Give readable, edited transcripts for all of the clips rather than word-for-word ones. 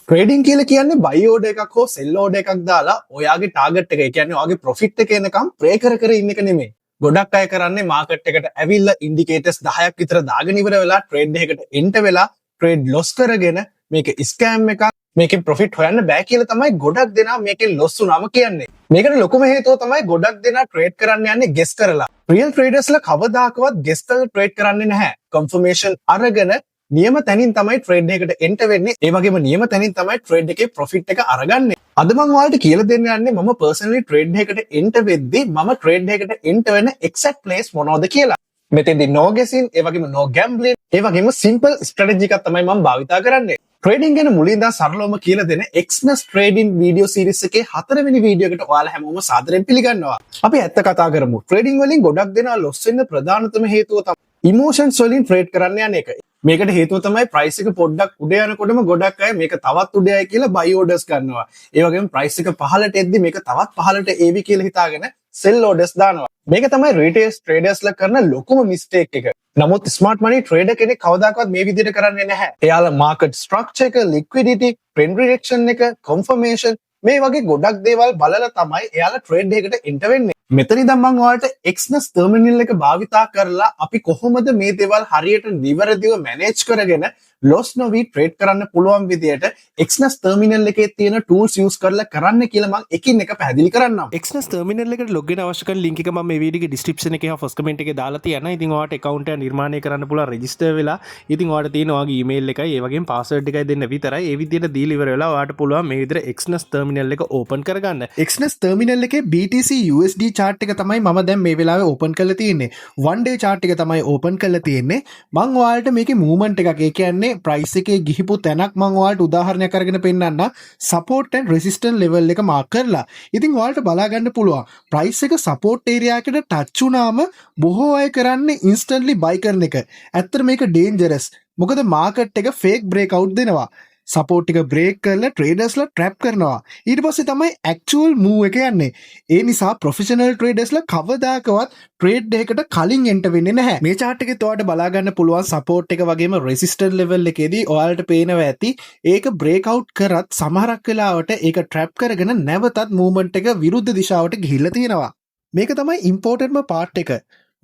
Trading කියලා කියන්නේ බයි order එකක් හෝ සෙල් ඕඩර් එකක් දාලා ඔයාගේ ටාගට් එක, ඒ කියන්නේ ඔයාගේ ප්‍රොෆිට් එක එනකම් ප්‍රේ කර කර ඉන්න එක නෙමෙයි. ගොඩක් අය කරන්නේ මාකට් එකට ඇවිල්ලා ඉන්ඩිකේටර්ස් 10ක් විතර දාගෙන ඉවර වෙලා ට්‍රේඩ් එකකට එන්ටර් වෙලා ට්‍රේඩ් ලොස් කරගෙන මේක ස්කෑම් එකක්, මේකෙන් ප්‍රොෆිට් හොයන්න බෑ කියලා තමයි ගොඩක් දෙනා මේකෙන් ලොස් වුණාම කියන්නේ. මේකට ලොකුම හේතුව තමයි ගොඩක් දෙනා ට්‍රේඩ් කරන්න යන්නේ ගෙස් කරලා. රියල් ට්‍රේඩර්ස්ලා කවදාකවත් ගෙස් කරලා ට්‍රේඩ් කරන්නේ නැහැ. කන්ෆර්මේෂන් අරගෙන නියම තැනින් තමයි ට්‍රේඩ් එකකට එන්ටර් වෙන්නේ. ඒ වගේම නියම තැනින් තමයි ට්‍රේඩ් එකේ ප්‍රොෆිට් එක අරගන්නේ. අද මම ඔයාලට කියලා දෙන්න යන්නේ මම පර්සනලි ට්‍රේඩ් එකකට එන්ටර් වෙද්දී මම ට්‍රේඩ් එකකට එන්ටර් වෙන එක්සැක්ට් ප්ලේස් මොනවද කියලා. මෙතෙන්දී no guessing, ඒ වගේම no gambling, ඒ වගේම simple strategy එකක් තමයි මම භාවිතා කරන්නේ. ට්‍රේඩින් ගැන මුලින් ඉඳන් සරලවම කියලා දෙන එක්ස්නස් ට්‍රේඩින් වීඩියෝ සීරීස් එකේ 4 වෙනි වීඩියෝ එකට ඔයාලා හැමෝම සාදරයෙන් පිළිගන්නවා. අපි ඇත්ත කතා කරමු. ට්‍රේඩින් වලින් ගොඩක් දෙනා ලොස් වෙන්න ප්‍රධානතම හේතුව තමයි ඉමෝෂන්ස් වලින් ට්‍රේඩ් කරන්න යන එක. මේකට හේතුව තමයි ප්‍රයිස් එක පොඩ්ඩක් උඩ යනකොටම ගොඩක් අය මේක තවත් උඩ යයි කියලා බයි ඕඩර්ස් ගන්නවා. ඒ වගේම ප්‍රයිස් එක පහළට එද්දි මේක තවත් පහළට ඒවි කියලා හිතාගෙන සෙල් ඕඩර්ස් දානවා. මේක තමයි රීටේල් ට්‍රේඩර්ස්ලා කරන ලොකුම මිස්ටේක් එක. නමුත් ස්මාර්ට් මනි ට්‍රේඩර් කෙනෙක් කවදාකවත් මේ විදිහට කරන්නේ නැහැ. එයාලා මාකට් ස්ට්‍රක්චර් එක, ලික්විඩිටි, ට්‍රෙන්ඩ් රිඩක්ෂන් එක, කන්ෆර්මේෂන් මේ වගේ ගොඩක් දේවල් බලලා තමයි එයාලා ට්‍රේඩ් එකකට එන්ටර් වෙන්නේ. මෙතන ඉඳන් මම ඔයාලට එක්ස්නස් ටර්මිනල් එක භාවිතා කරලා අපි කොහොමද මේ දේවල් හරියට නිවැරදිව මැනේජ් කරගෙන ලොස් නොවි ට්‍රේඩ් කරන්න පුළුවන් විදියට එක්ස්නස් ටර්මිනල් එකේ තියෙන ටූල්ස් යූස් කරලා කරන්න කියලා මම එකින් එක පැහැදිලි කරන්නම්. එක්ස්නස් ටර්මිනල් එකට ලොග් වෙන්න අවශ්‍ය කරන ලින්ක් එක මම මේ වීඩියෝගේ ඩිස්ක්‍රිප්ෂන් එකේ හා ෆස්ට් කමෙන්ට් එකේ දාලා තියෙනවා. ඉතින් ඔයාලට account එක නිර්මාණය කරන්න පුළුවන් රෙජිස්ටර් වෙලා. ඉතින් ඔයාලට තියෙන ඔයාගේ ඊමේල් එකයි ඒ වගේම පාස්වර්ඩ් එකයි දෙන්න විතරයි. ඒ විදියට දීලා ඉවර වෙලා ඔයාලට පුළුවන් මේ විදිහට එක්ස්නස් ටර්මිනල් එක ඕපන් කරගන්න. එක්ස්නස් ටර්මිනල් එකේ BTC USD chart එක තමයි මම දැන් මේ වෙලාවේ ඕපන් කරලා තියෙන්නේ. 1 day chart එක තමයි ඕපන් කරලා තියෙන්නේ. මම ඔයාලට මේකේ මූවමන්ට් එකක්, ඒ කියන්නේ ප්‍රයිස් එකේ ගිහිපු තැනක් මම ඔයාලට උදාහරණයක් අරගෙන පෙන්නන්න. සපෝට් ඇන්ඩ් රෙසිස්ටන්ට් ලෙවල් එක මාක් කරලා. ඉතින් ඔයාලට බලා ගන්න පුළුවන් ප්‍රයිස් එක සපෝට් ඒරියා එකට ටච් වුණාම බොහෝ අය කරන්නේ ඉන්ස්ටන්ට්ලි බයි කරන එක. ඇත්තට මේක ඩේන්ජරස්. මොකද මාකට් එක ෆේක් බ්‍රේක් අවුට් දෙනවා. සපෝට් එක බ්‍රේක් කරලා ට්‍රේඩර්ස්ලා ට්‍රැප් කරනවා. ඊට පස්සේ තමයි ඇක්චුවල් මූව් එක යන්නේ. ඒ නිසා ප්‍රොෆෙෂනල් ට්‍රේඩර්ස්ලා කවදාකවත් ට්‍රේඩ් එකකට කලින් එන්ටර් වෙන්නේ නැහැ. මේ chart එකේ ඔයාලට බලා ගන්න පුළුවන් සපෝට් එක වගේම රෙසිස්ටන්ට් ලෙවල් එකේදී ඔයාලට පේනවා ඇති ඒක බ්‍රේක් අවුට් කරත් සමහරක් වෙලාවට ඒක ට්‍රැප් කරගෙන නැවතත් මූවමන්ට් එක විරුද්ධ දිශාවට ගිහිල්ලා තියෙනවා. මේක තමයි ඉම්පෝර්ටන්ට්ම පාර්ට් එක.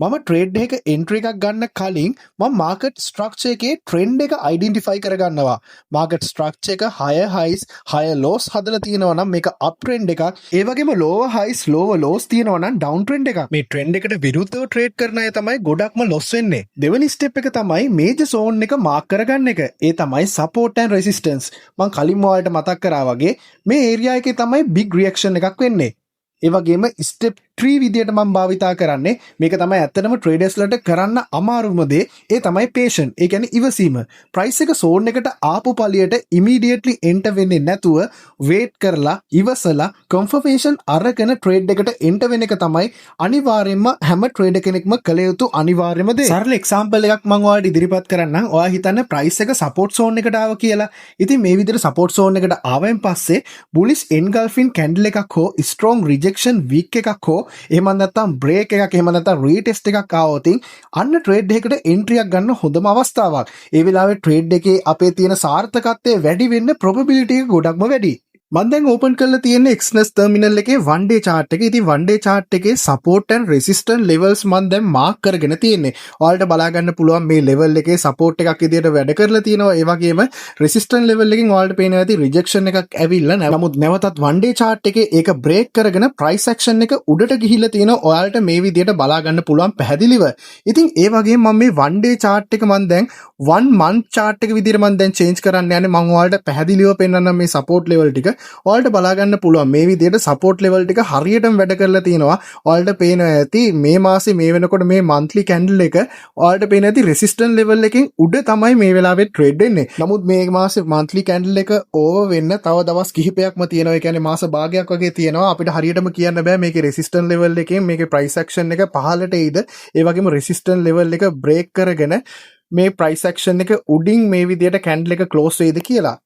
මම ට්‍රේඩ් එක එන්ට්‍රි එකක් ගන්න කලින් මම මාකට් ස්ට්‍රක්චර් එකේ ට්‍රෙන්ඩ් එක අයිඩෙන්ටිෆයි කරගන්නවා. මාකට් ස්ට්‍රක්චර් එක higher highs higher lows හදලා තියෙනවා නම් මේක up trend එකක්. ඒ වගේම lower highs lower lows තියෙනවා නම් down trend එකක්. මේ ට්‍රෙන්ඩ් එකට විරුද්ධව ට්‍රේඩ් කරන අය තමයි ගොඩක්ම loss වෙන්නේ. දෙවෙනි ස්ටෙප් එක තමයි මේජර් zone එක මාක් කරගන්න එක. ඒ තමයි support and resistance. මම කලින් ඔයාලට මතක් කරා වගේ මේ ඒරියා එකේ තමයි big reaction එකක් වෙන්නේ. ඒ වගේම ස්ටෙප් 3 විදියට මම භාවිතා කරන්නේ මේක තමයි ඇත්තටම ට්‍රේඩර්ස්ලට කරන්න අමාරුම දේ. ඒ තමයි patient. ඒ කියන්නේ ඉවසීම. ප්‍රයිස් එක zone එකට ආපු පළියට immediately enter වෙන්නේ නැතුව wait කරලා ඉවසලා confirmation අරගෙන ට්‍රේඩ් එකට enter වෙන එක තමයි අනිවාර්යයෙන්ම හැම ට්‍රේඩර් කෙනෙක්ම කළ යුතු අනිවාර්යම දේ. සරල example එකක් මම ඔයාලට ඉදිරිපත් කරන්නම්. ඔයා හිතන්න ප්‍රයිස් එක support zone එකට ආවා කියලා. ඉතින් මේ විදිහට support zone එකට ආවෙන් පස්සේ bullish engulfing candle එකක් හෝ strong rejection week එකක් හෝ එහෙම නැත්නම් බ්‍රේක් එකක්, එහෙම නැත්නම් රීටෙස්ට් එකක් ආවොත් අන්න ට්‍රේඩ් එකකට එන්ට්‍රි එකක් ගන්න හොඳම අවස්ථාවක්. ඒ වෙලාවේ ට්‍රේඩ් එකේ අපේ තියෙන සාර්ථකත්වය වැඩි වෙන්න probability එක ගොඩක්ම වැඩි. මම දැන් ඕපන් කරලා තියෙන එක්ස්නස් ටර්මිනල් එකේ 1 day chart එක. ඉතින් 1 day chart එකේ support and resistance levels මම දැන් මාක් කරගෙන තියෙන්නේ. ඔයාලට බලා ගන්න පුළුවන් මේ level එකේ support එකක් විදියට වැඩ කරලා තියෙනවා. ඒ වගේම resistance level එකකින් ඔයාලට පේනවා ඇති rejection එකක් ඇවිල්ලා. නමුත් නැවතත් 1 day chart එකේ ඒක break කරගෙන price action එක උඩට ගිහිල්ලා තියෙනවා. ඔයාලට මේ විදියට බලා ගන්න පුළුවන් පැහැදිලිව. ඉතින් ඒ වගේම මම මේ 1 day chart එක මම දැන් 1 month chart එක විදියට මම දැන් change කරන්න යන්නේ. මම ඔයාලට පැහැදිලිව පෙන්නන්නම් මේ support level ටික. ඔයාලට බලා ගන්න පුළුවන් මේ විදිහට support level ටික හරියටම වැඩ කරලා තියෙනවා. ඔයාලට පේනවා ඇති මේ මාසේ මේ වෙනකොට මේ monthly candle එක ඔයාලට පේනවා ඇති resistance level එකෙන් උඩ තමයි මේ වෙලාවේ trade වෙන්නේ. නමුත් මේ මාසේ monthly candle එක over වෙන්න තව දවස් කිහිපයක්ම තියෙනවා. ඒ කියන්නේ මාස භාගයක් වගේ තියෙනවා. අපිට හරියටම කියන්න බෑ මේකේ resistance level එකෙන් මේකේ price action එක පහළට එයිද. ඒ වගේම resistance level එක break කරගෙන මේ price action එක උඩින් මේ විදිහට candle එක close වෙයිද කියලා.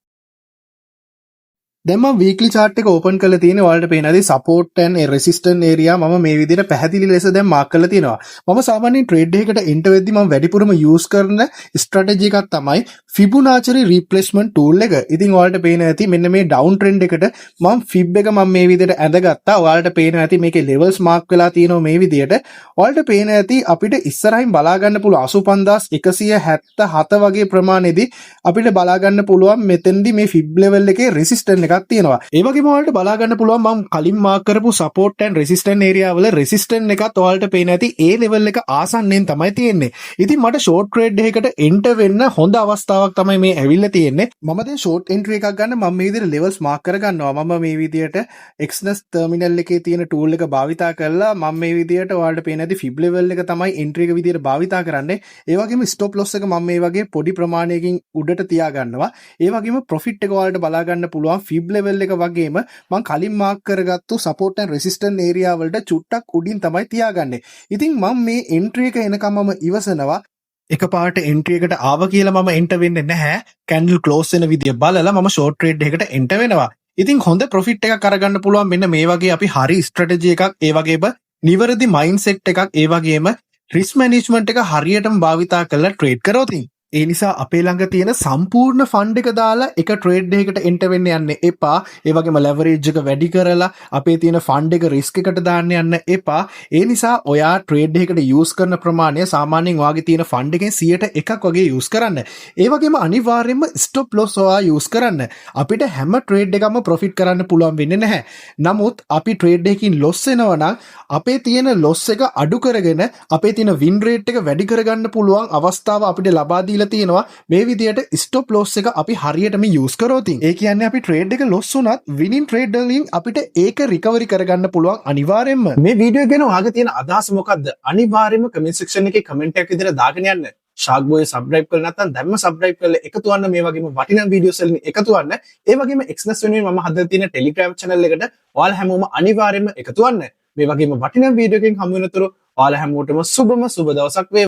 දැන් මම වීක්ලි chart එක ඕපන් කරලා තියෙන ඔයාලට පේනවාදී support and resistance area මම මේ විදිහට පැහැදිලි ලෙස දැන් මාක් කරලා තියෙනවා. මම සාමාන්‍යයෙන් ට්‍රේඩ් එකකට එන්ටර් වෙද්දි මම වැඩිපුරම යූස් කරන ස්ට්‍රැටජි එකක් තමයි Fibonacci replacement tool එක. ඉතින් ඔයාලට පේන ඇති මෙන්න මේ down trend එකට මම fib එක මම මේ විදිහට ඇඳගත්තා. ඔයාලට පේනවා ඇති මේකේ levels mark වෙලා තියෙනවා මේ විදිහට. ඔයාලට පේන ඇති අපිට ඉස්සරහින් බලා ගන්න පුළුවන් 85177 වගේ ප්‍රමාණෙදී අපිට බලා ගන්න පුළුවන් මෙතෙන්දී මේ fib level එකේ resistance එකක් තියෙනවා. ඒ වගේම ඔයාලට බලා ගන්න පුළුවන් මම කලින් මාක් කරපු support and resistance area වල resistance එකත් ඔයාලට පේන ඇති ඒ level එක ආසන්නෙන් තමයි තියෙන්නේ. ඉතින් මට short trade එකකට enter වෙන්න හොඳ අවස්ථාවක් තමයි මේ ඇවිල්ලා තියෙන්නේ. මම දැන් short entry එකක් ගන්න මම මේ විදිහට levels mark කර ගන්නවා. මම මේ විදිහට Exness terminal එකේ තියෙන tool එක භාවිතා කරලා මම මේ විදිහට ඔයාලට පේන ඇති fib level එක තමයි entry එක විදිහට භාවිතා කරන්නේ. ඒ වගේම stop loss එක මම මේ වගේ පොඩි ප්‍රමාණයකින් උඩට තියා ගන්නවා. ඒ වගේම profit එක ඔයාලට බලා ගන්න පුළුවන් fib level එක වගේම මම කලින් මාක් කරගත්තු support and resistance area වලට චුට්ටක් උඩින් තමයි තියාගන්නේ. ඉතින් මම මේ entry එක එනකම් මම ඉවසනවා. එකපාරට entry එකට ආව කියලා මම enter වෙන්නේ නැහැ. candle close වෙන විදිය බලලා මම short trade එකකට enter වෙනවා. ඉතින් හොඳ profit එකක් අරගන්න පුළුවන් මෙන්න මේ වගේ අපි හරි strategy එකක් ඒ වගේම නිවැරදි mindset එකක් ඒ වගේම risk management එක හරියටම භාවිතා කරලා trade කරොත් ඒ නිසා අපේ ළඟ තියෙන සම්පූර්ණ ෆන්ඩ් එක දාලා එක ට්‍රේඩ් එකකට එන්ටර් වෙන්න යන්න එපා. ඒ වගේම ලෙවරේජ් එක වැඩි කරලා අපේ තියෙන ෆන්ඩ් එක රිස්ක් එකට දාන්න යන්න එපා. ඒ නිසා ඔයා ට්‍රේඩ් එකකට යූස් කරන ප්‍රමාණය සාමාන්‍යයෙන් ඔයාගේ තියෙන ෆන්ඩ් එකෙන් 101ක් වගේ යූස් කරන්න. ඒ වගේම අනිවාර්යයෙන්ම ස්ටොප් ලොස් ඔයා යූස් කරන්න. අපිට හැම ට්‍රේඩ් එකක්ම ප්‍රොෆිට් කරන්න පුළුවන් වෙන්නේ නැහැ. නමුත් අපි ට්‍රේඩ් එකකින් ලොස් වෙනවා නම් අපේ තියෙන ලොස් එක අඩු කරගෙන අපේ තියෙන වින් රේට් එක වැඩි කරගන්න පුළුවන් අවස්ථාව අපිට ලබා තියෙනවා. මේ විදියට ස්ටොප් ලොස් එක අපි හරියටම යූස් කරොත් ඒ කියන්නේ අපි ට්‍රේඩ් එක ලොස් වුණත් විනින් ට්‍රේඩ් වලින් අපිට ඒක රිකවරි කරගන්න පුළුවන් අනිවාර්යයෙන්ම. මේ වීඩියෝ ගැන ඔයාගේ තියෙන අදහස මොකක්ද? අනිවාර්යයෙන්ම කමෙන්ට් සෙක්ෂන් එකේ කමෙන්ට් එකක් විදිහට දාගෙන යන්න. ශාක් බෝයි සබ්ස්ක්‍රයිබ් කරලා නැත්නම් දැම්ම සබ්ස්ක්‍රයිබ් කරලා එකතු වන්න මේ වගේම වටිනා වීඩියෝස් වලින් එකතු වන්න. ඒ වගේම Exness වෙනුවෙන් මම හදලා තියෙන Telegram channel එකට ඔයාලා හැමෝම අනිවාර්යයෙන්ම එකතු වන්න. මේ වගේම වටිනා වීඩියෝ එකකින් හමු වෙනතුරු ඔයාලා හැමෝටම සුබ දවසක් වේවා.